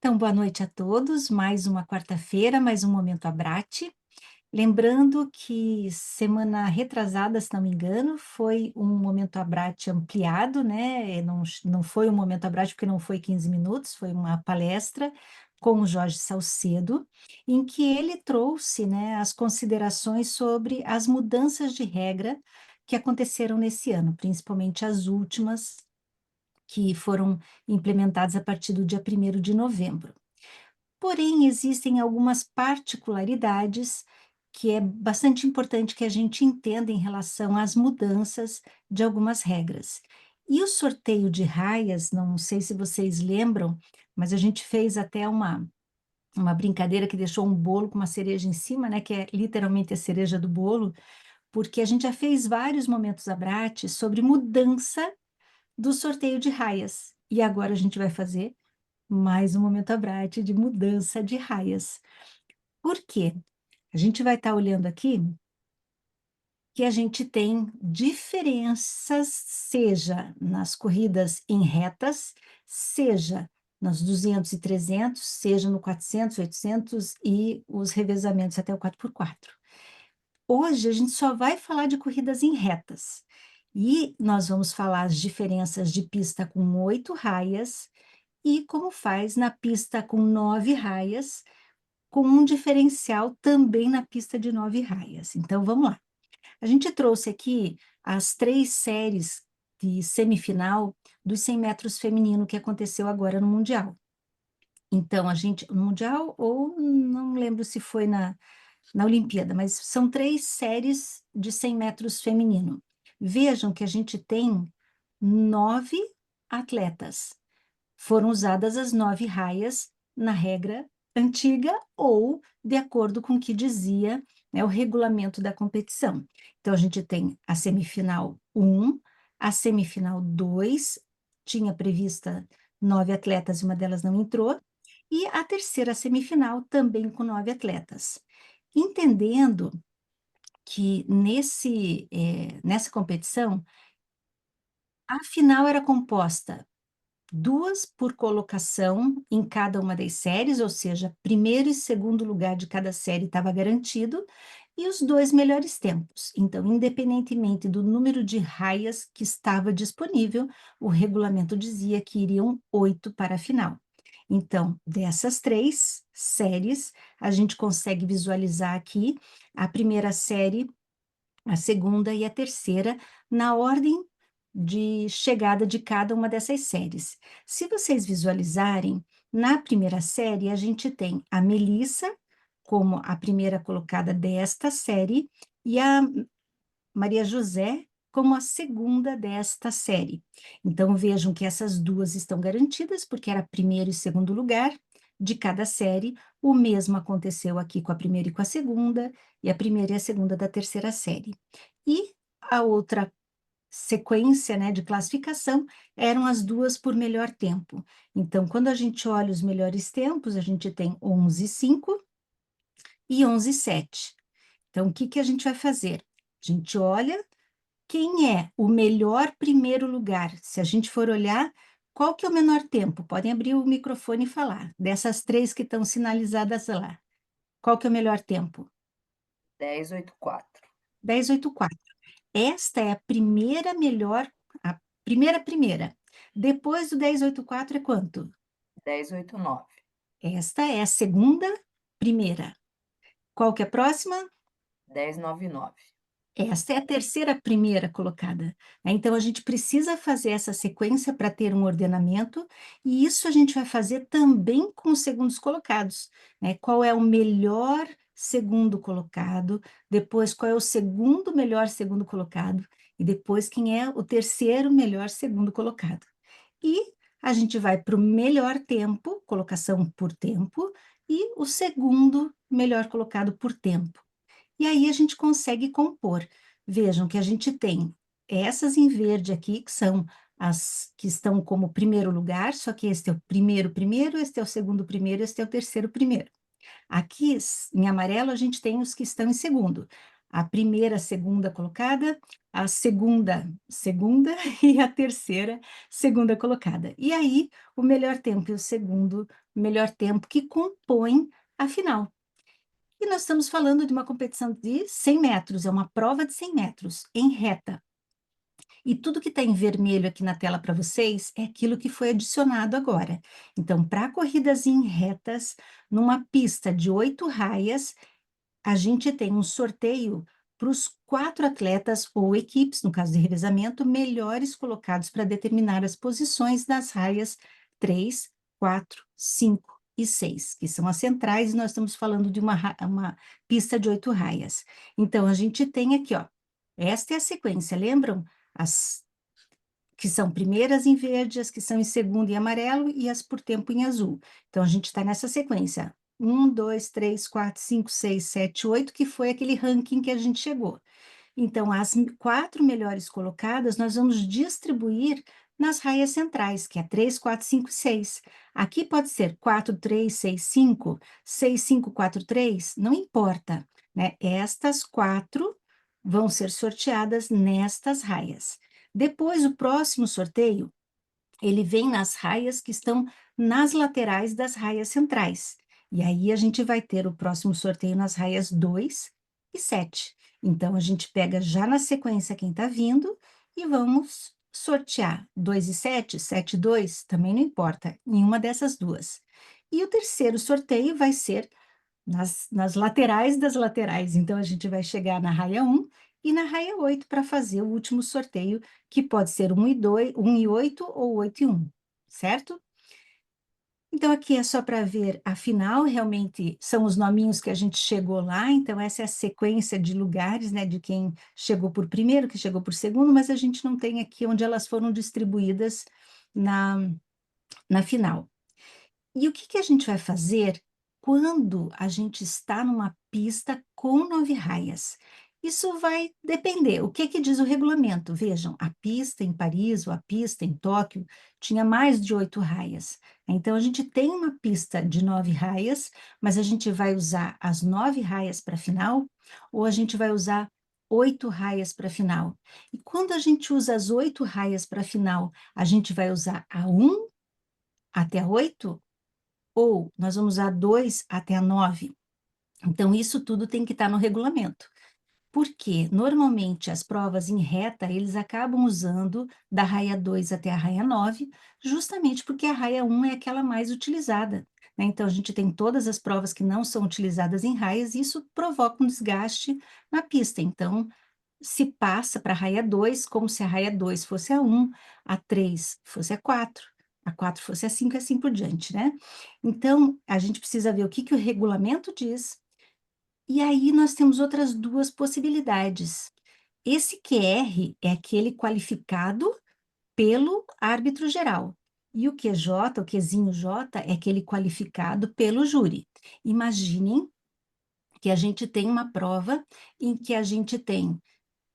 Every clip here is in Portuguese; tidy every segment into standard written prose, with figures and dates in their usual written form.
Então, boa noite a todos. Mais uma quarta-feira, mais um Momento Abrate. Lembrando que semana retrasada, se não me engano, foi um Momento Abrate ampliado, né? Não foi um Momento Abrate porque não foi 15 minutos, foi uma palestra com o Jorge Salcedo, em que ele trouxe, né, as considerações sobre as mudanças de regra que aconteceram nesse ano, principalmente as últimas, que foram implementadas a partir do dia 1º de novembro. Porém, existem algumas particularidades que é bastante importante que a gente entenda em relação às mudanças de algumas regras. E o sorteio de raias, não sei se vocês lembram, mas a gente fez até uma brincadeira que deixou um bolo com uma cereja em cima, né, que é literalmente a cereja do bolo, porque a gente já fez vários momentos Abrate sobre mudança do sorteio de raias. E agora a gente vai fazer mais um momento Abrate de mudança de raias. Por quê? A gente vai estar olhando aqui que a gente tem diferenças, seja nas corridas em retas, seja nos 200 e 300, seja no 400, 800 e os revezamentos até o 4x4. Hoje a gente só vai falar de corridas em retas. E nós vamos falar as diferenças de pista com 8 raias e como faz na pista com 9 raias, com um diferencial também na pista de 9 raias. Então, vamos lá. A gente trouxe aqui as 3 séries de semifinal dos 100 metros feminino que aconteceu agora no Mundial. Então, no Mundial, ou não lembro se foi na Olimpíada, mas são 3 séries de 100 metros feminino. Vejam que a gente tem 9 atletas. Foram usadas as 9 raias na regra antiga ou de acordo com o que dizia, né, o regulamento da competição. Então, a gente tem a semifinal 1, a semifinal 2, tinha prevista 9 atletas e uma delas não entrou, e a terceira semifinal também com 9 atletas. Entendendo que nessa competição, a final era composta 2 por colocação em cada uma das séries, ou seja, primeiro e segundo lugar de cada série estava garantido, e os 2 melhores tempos. Então, independentemente do número de raias que estava disponível, o regulamento dizia que iriam 8 para a final. Então, dessas 3 séries, a gente consegue visualizar aqui a primeira série, a segunda e a terceira, na ordem de chegada de cada uma dessas séries. Se vocês visualizarem, na primeira série, a gente tem a Melissa como a primeira colocada desta série e a Maria José como a segunda desta série. Então, vejam que essas duas estão garantidas, porque era primeiro e segundo lugar de cada série. O mesmo aconteceu aqui com a primeira e com a segunda, e a primeira e a segunda da terceira série. E a outra sequência, né, de classificação eram as duas por melhor tempo. Então, quando a gente olha os melhores tempos, a gente tem 11,5 e 11,7. Então, o que que a gente vai fazer? A gente olha quem é o melhor primeiro lugar. Se a gente for olhar, qual que é o menor tempo? Podem abrir o microfone e falar. Dessas 3 que estão sinalizadas lá, qual que é o melhor tempo? 10,84. 10,84. Esta é a primeira melhor, a primeira. Depois do 10,84 é quanto? 10,89. Esta é a segunda primeira. Qual que é a próxima? 10,99. Esta é a terceira primeira colocada, né? Então, a gente precisa fazer essa sequência para ter um ordenamento, e isso a gente vai fazer também com os segundos colocados, né? Qual é o melhor segundo colocado, depois qual é o segundo melhor segundo colocado, e depois quem é o terceiro melhor segundo colocado. E a gente vai para o melhor tempo, colocação por tempo, e o segundo melhor colocado por tempo. E aí a gente consegue compor. Vejam que a gente tem essas em verde aqui, que são as que estão como primeiro lugar, só que este é o primeiro, este é o segundo primeiro, este é o terceiro primeiro. Aqui, em amarelo, a gente tem os que estão em segundo. a primeira, segunda colocada, a segunda, segunda e a terceira, segunda colocada. E aí, o melhor tempo e o segundo melhor tempo que compõem a final. E nós estamos falando de uma competição de 100 metros, é uma prova de 100 metros, em reta. E tudo que está em vermelho aqui na tela para vocês é aquilo que foi adicionado agora. Então, para corridas em retas, numa pista de 8 raias, a gente tem um sorteio para os 4 atletas ou equipes, no caso de revezamento, melhores colocados para determinar as posições das raias 3, 4, 5 e 6, que são as centrais, e nós estamos falando de uma pista de 8 raias. Então, a gente tem aqui, ó, esta é a sequência, lembram? As que são primeiras em verde, as que são em segundo em amarelo e as por tempo em azul. Então, a gente está nessa sequência. 1, 2, 3, 4, 5, 6, 7, 8, que foi aquele ranking que a gente chegou. Então, as 4 melhores colocadas, nós vamos distribuir nas raias centrais, que é 3, 4, 5 e 6. Aqui pode ser 4, 3, 6, 5, 6, 5, 4, 3, não importa, né? Estas 4 vão ser sorteadas nestas raias. Depois, o próximo sorteio, ele vem nas raias que estão nas laterais das raias centrais. E aí a gente vai ter o próximo sorteio nas raias 2 e 7. Então a gente pega já na sequência quem está vindo e vamos sortear 2 e 7, 7 e 2, também não importa, nenhuma dessas duas. E o terceiro sorteio vai ser nas laterais das laterais. Então, a gente vai chegar na raia 1 e na raia 8 para fazer o último sorteio, que pode ser 1 e 2, 1 e 8 ou 8 e 1, certo? Então, aqui é só para ver a final, realmente são os nominhos que a gente chegou lá, então essa é a sequência de lugares, né, de quem chegou por primeiro, que chegou por segundo, mas a gente não tem aqui onde elas foram distribuídas na, na final. E o que que a gente vai fazer quando a gente está numa pista com 9 raias? Isso vai depender. O que que diz o regulamento? Vejam, a pista em Paris ou a pista em Tóquio tinha mais de 8 raias. Então, a gente tem uma pista de 9 raias, mas a gente vai usar as 9 raias para a final ou a gente vai usar 8 raias para a final? E quando a gente usa as 8 raias para a final, a gente vai usar a 1 até a 8? Ou nós vamos usar 2 até a 9. Então, isso tudo tem que estar no regulamento. Porque, normalmente, as provas em reta, eles acabam usando da raia 2 até a raia 9, justamente porque a raia 1 é aquela mais utilizada, né? Então, a gente tem todas as provas que não são utilizadas em raias, e isso provoca um desgaste na pista. Então, se passa para a raia 2 como se a raia 2 fosse a 1, a 3 fosse a 4 fosse a 5 e assim por diante, né? Então, a gente precisa ver o que que o regulamento diz, e aí nós temos outras duas possibilidades. Esse QR é aquele qualificado pelo árbitro geral, e o QJ, o Qzinho J, é aquele qualificado pelo júri. Imaginem que a gente tem uma prova em que a gente tem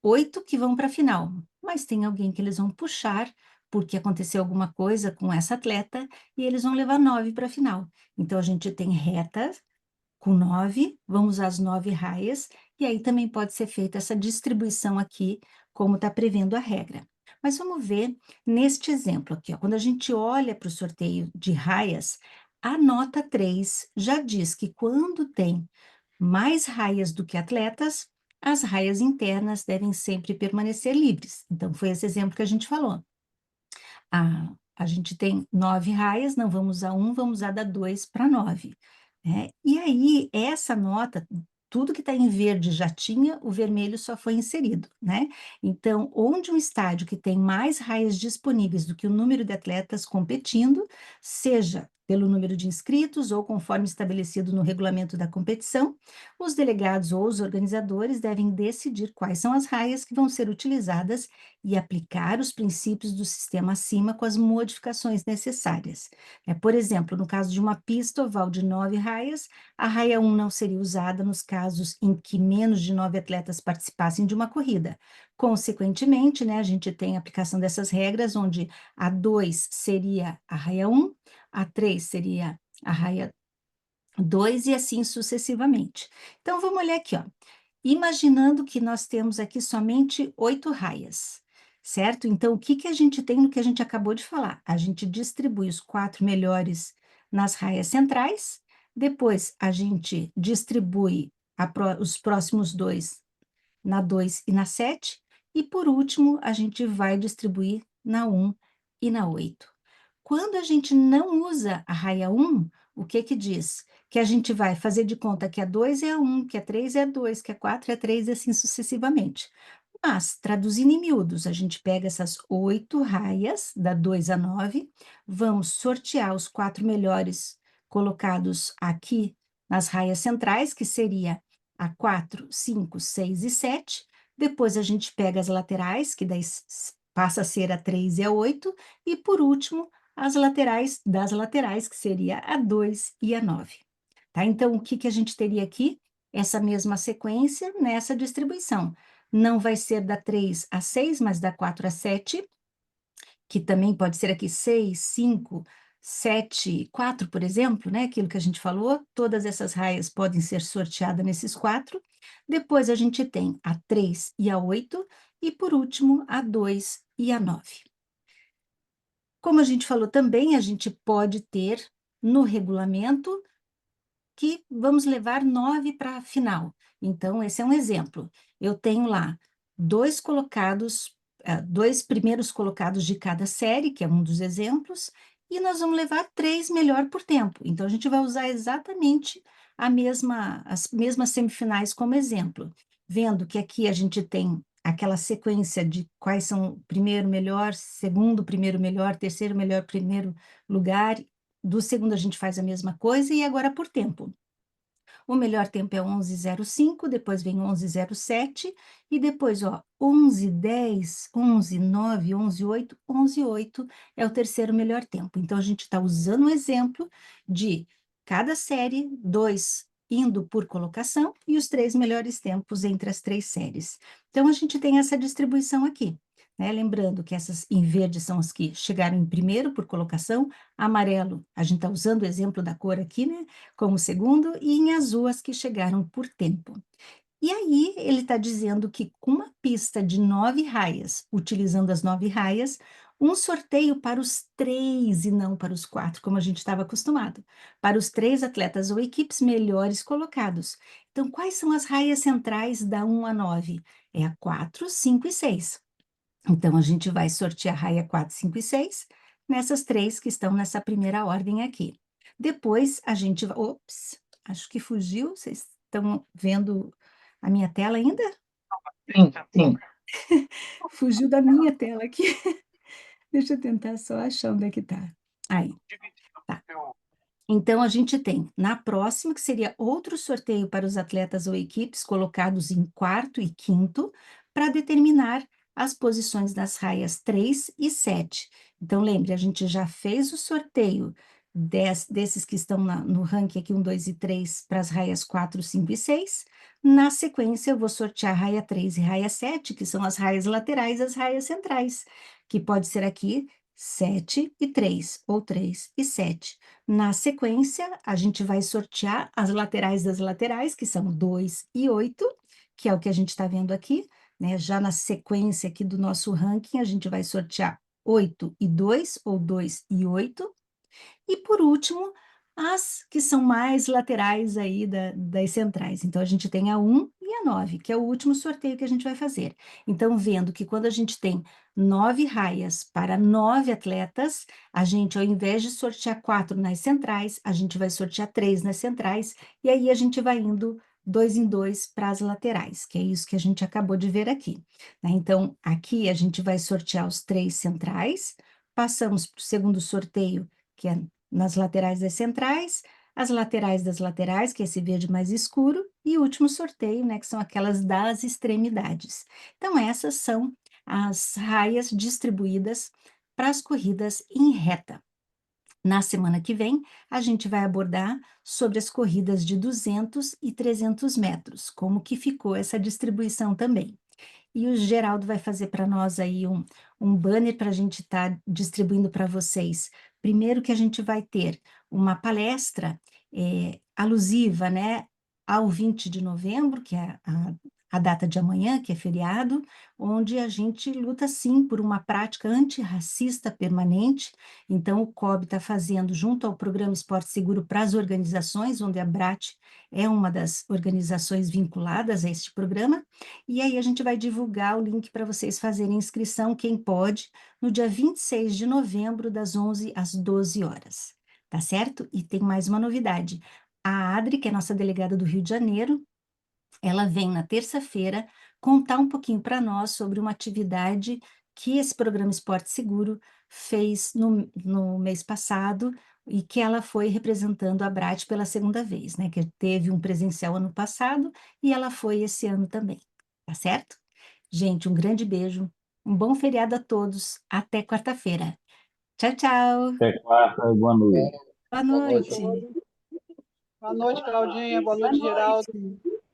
8 que vão para a final, mas tem alguém que eles vão puxar porque aconteceu alguma coisa com essa atleta e eles vão levar 9 para a final. Então, a gente tem retas com 9, vamos às 9 raias, e aí também pode ser feita essa distribuição aqui, como está prevendo a regra. Mas vamos ver neste exemplo aqui, ó, quando a gente olha para o sorteio de raias, a nota 3 já diz que quando tem mais raias do que atletas, as raias internas devem sempre permanecer livres. Então, foi esse exemplo que a gente falou. A gente tem 9 raias, não vamos usar 1, vamos usar da 2 para 9. Né? E aí, essa nota, tudo que está em verde já tinha, o vermelho só foi inserido, né? Então, onde um estádio que tem mais raias disponíveis do que o número de atletas competindo, seja pelo número de inscritos ou conforme estabelecido no regulamento da competição, os delegados ou os organizadores devem decidir quais são as raias que vão ser utilizadas e aplicar os princípios do sistema acima com as modificações necessárias. Por exemplo, no caso de uma pista oval de 9 raias, a raia 1 não seria usada nos casos em que menos de 9 atletas participassem de uma corrida. Consequentemente, né, a gente tem a aplicação dessas regras, onde a 2 seria a raia 1, a 3 seria a raia 2 e assim sucessivamente. Então, vamos olhar aqui, ó. imaginando que nós temos aqui somente 8 raias, certo? Então, o que que a gente tem no que a gente acabou de falar? A gente distribui os 4 melhores nas raias centrais, depois a gente distribui os próximos 2 na 2 e na 7, e por último, a gente vai distribuir na 1 e na 8. Quando a gente não usa a raia 1, o que que diz? Que a gente vai fazer de conta que a 2 é a 1, que a 3 é a 2, que a 4 é a 3 e assim sucessivamente. Mas, traduzindo em miúdos, a gente pega essas 8 raias, da 2 a 9, vamos sortear os 4 melhores colocados aqui nas raias centrais, que seria a 4, 5, 6 e 7. Depois a gente pega as laterais, que daí passa a ser a 3 e a 8. E por último, as laterais das laterais, que seria a 2 e a 9. Tá? Então, o que que a gente teria aqui? Essa mesma sequência nessa distribuição. Não vai ser da 3 a 6, mas da 4 a 7, que também pode ser aqui 6, 5, 7, 4, por exemplo, né? Aquilo que a gente falou, todas essas raias podem ser sorteadas nesses 4. Depois a gente tem a 3 e a 8, e por último a 2 e a 9. Como a gente falou também, a gente pode ter no regulamento que vamos levar 9 para a final. Então, esse é um exemplo. Eu tenho lá 2 colocados, 2 primeiros colocados de cada série, que é um dos exemplos, e nós vamos levar 3 melhor por tempo. Então, a gente vai usar exatamente as mesmas semifinais como exemplo, vendo que aqui a gente tem aquela sequência de quais são primeiro melhor, segundo primeiro melhor, terceiro melhor primeiro lugar. Do segundo a gente faz a mesma coisa e agora por tempo. O melhor tempo é 11:05, depois vem 11:07 e depois, ó, 11:10, 11:09, 11:08, 11:08 é o terceiro melhor tempo. Então a gente está usando o exemplo de cada série, 2 indo por colocação e os 3 melhores tempos entre as 3 séries. Então a gente tem essa distribuição aqui, né? Lembrando que essas em verde são as que chegaram em primeiro por colocação, amarelo, a gente está usando o exemplo da cor aqui, né? Como segundo, e em azul as que chegaram por tempo. E aí ele está dizendo que com uma pista de 9 raias, utilizando as 9 raias, um sorteio para os 3 e não para os 4, como a gente estava acostumado, para os 3 atletas ou equipes melhores colocados. Então, quais são as raias centrais da 1 a 9? É a 4, 5 e 6. Então, a gente vai sortear a raia 4, 5 e 6 nessas 3 que estão nessa primeira ordem aqui. Depois, a gente vai... Ops, acho que fugiu. Vocês estão vendo a minha tela ainda? Sim, sim. Fugiu da minha tela aqui. Deixa eu tentar só achar onde é que tá. Aí, tá. Então, a gente tem na próxima, que seria outro sorteio para os atletas ou equipes colocados em quarto e quinto, para determinar as posições das raias 3 e 7. Então, lembre, a gente já fez o sorteio desses que estão no ranking aqui, 1, 2 e 3, para as raias 4, 5 e 6. Na sequência, eu vou sortear raia 3 e raia 7, que são as raias laterais e as raias centrais, que pode ser aqui 7 e 3, ou 3 e 7. Na sequência, a gente vai sortear as laterais das laterais, que são 2 e 8, que é o que a gente está vendo aqui, né? Já na sequência aqui do nosso ranking, a gente vai sortear 8 e 2, ou 2 e 8. E por último, as que são mais laterais aí das centrais. Então, a gente tem a 1 e a 9, que é o último sorteio que a gente vai fazer. Então, vendo que quando a gente tem 9 raias para 9 atletas, a gente, ao invés de sortear 4 nas centrais, a gente vai sortear 3 nas centrais, e aí a gente vai indo 2 em 2 para as laterais, que é isso que a gente acabou de ver aqui, né? Então, aqui a gente vai sortear os 3 centrais, passamos para o segundo sorteio, que é nas laterais das centrais, as laterais das laterais, que é esse verde mais escuro, e o último sorteio, né, que são aquelas das extremidades. Então, essas são as raias distribuídas para as corridas em reta. Na semana que vem, a gente vai abordar sobre as corridas de 200 e 300 metros, como que ficou essa distribuição também. E o Geraldo vai fazer para nós aí um banner para a gente estar distribuindo para vocês. Primeiro que a gente vai ter uma palestra alusiva, né, ao 20 de novembro, que é a data de amanhã, que é feriado, onde a gente luta sim por uma prática antirracista permanente. Então, o COB está fazendo, junto ao Programa Esporte Seguro para as organizações, onde a BRAT é uma das organizações vinculadas a este programa, e aí a gente vai divulgar o link para vocês fazerem inscrição, quem pode, no dia 26 de novembro, das 11 às 12 horas. Tá certo? E tem mais uma novidade. A Adri, que é nossa delegada do Rio de Janeiro, ela vem na terça-feira contar um pouquinho para nós sobre uma atividade que esse programa Esporte Seguro fez no mês passado e que ela foi representando a Brat pela segunda vez, né? Que teve um presencial ano passado e ela foi esse ano também, tá certo? Gente, um grande beijo, um bom feriado a todos, até quarta-feira. Tchau, tchau. Até quarta, boa noite. Boa Boa noite. noite. Boa noite, Claudinha. Boa Boa noite, Geraldo. noite.